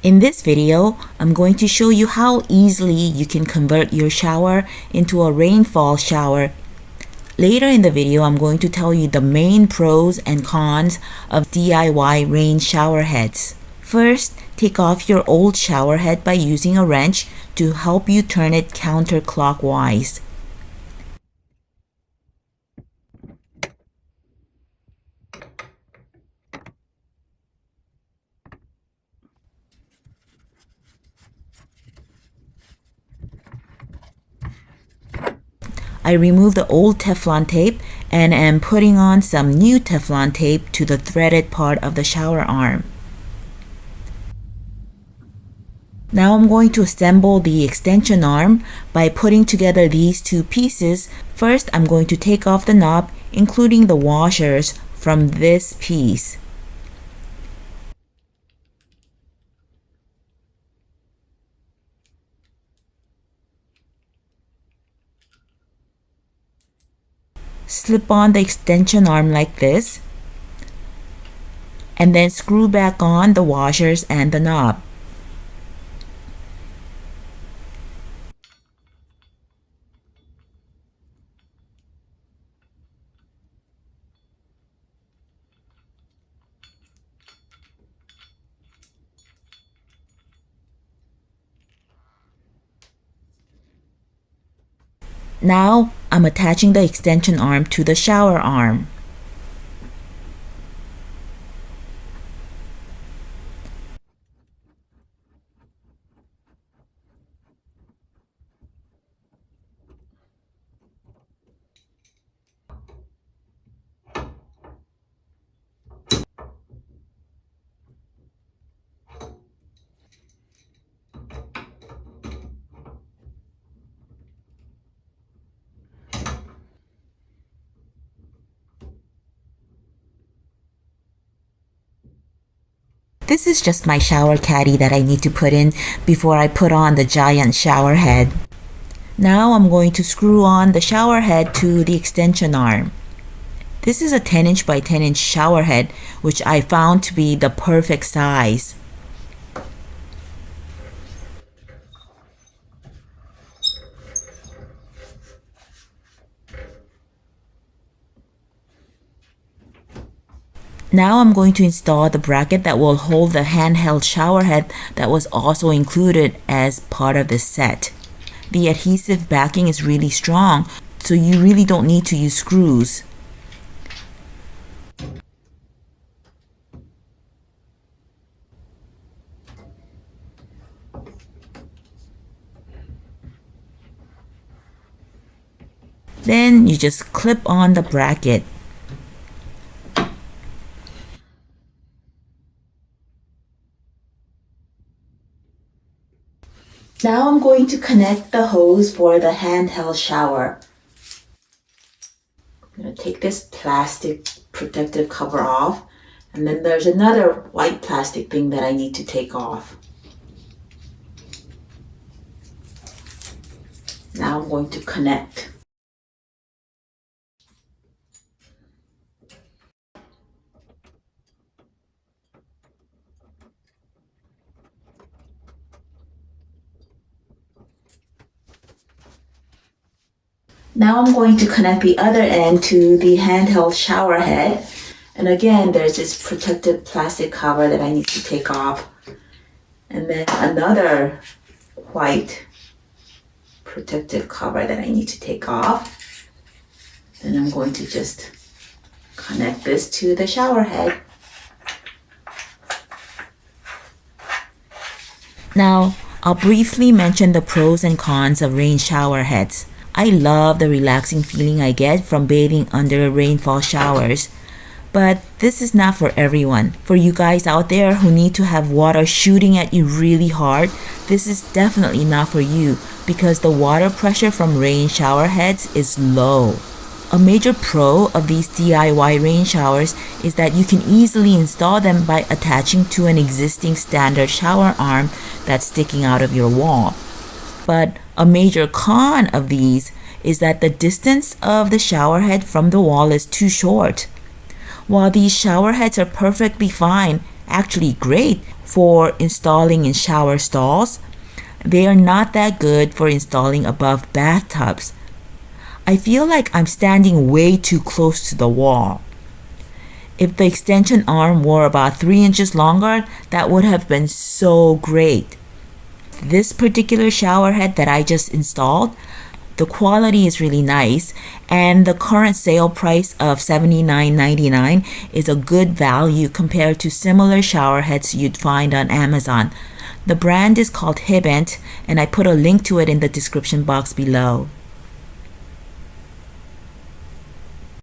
In this video, I'm going to show you how easily you can convert your shower into a rainfall shower. Later in the video, I'm going to tell you the main pros and cons of DIY rain shower heads. First, take off your old shower head by using a wrench to help you turn it counterclockwise. I removed the old Teflon tape and am putting on some new Teflon tape to the threaded part of the shower arm. Now I'm going to assemble the extension arm by putting together these two pieces. First, I'm going to take off the knob, including the washers, from this piece. Slip on the extension arm like this, and then screw back on the washers and the knob. Now I'm attaching the extension arm to the shower arm. This is just my shower caddy that I need to put in before I put on the giant shower head. Now I'm going to screw on the shower head to the extension arm. This is a 10" by 10" shower head, which I found to be the perfect size. Now I'm going to install the bracket that will hold the handheld shower head that was also included as part of this set. The adhesive backing is really strong, so you really don't need to use screws. Then you just clip on the bracket. Now I'm going to connect the hose for the handheld shower. I'm going to take this plastic protective cover off, and then there's another white plastic thing that I need to take off. Now I'm going to connect. Now I'm going to connect the other end to the handheld shower head. And again, there's this protective plastic cover that I need to take off. And then another white protective cover that I need to take off. And I'm going to just connect this to the shower head. Now, I'll briefly mention the pros and cons of rain shower heads. I love the relaxing feeling I get from bathing under rainfall showers. But this is not for everyone. For you guys out there who need to have water shooting at you really hard, this is definitely not for you because the water pressure from rain shower heads is low. A major pro of these DIY rain showers is that you can easily install them by attaching to an existing standard shower arm that's sticking out of your wall. But a major con of these is that the distance of the shower head from the wall is too short. While these shower heads are perfectly fine, actually great, for installing in shower stalls. They are not that good for installing above bathtubs. I feel like I'm standing way too close to the wall. If the extension arm were about 3 inches longer, that would have been so great. This particular shower head that I just installed, the quality is really nice, and the current sale price of $79.99 is a good value compared to similar shower heads you'd find on Amazon. The brand is called Hibent, and I put a link to it in the description box below.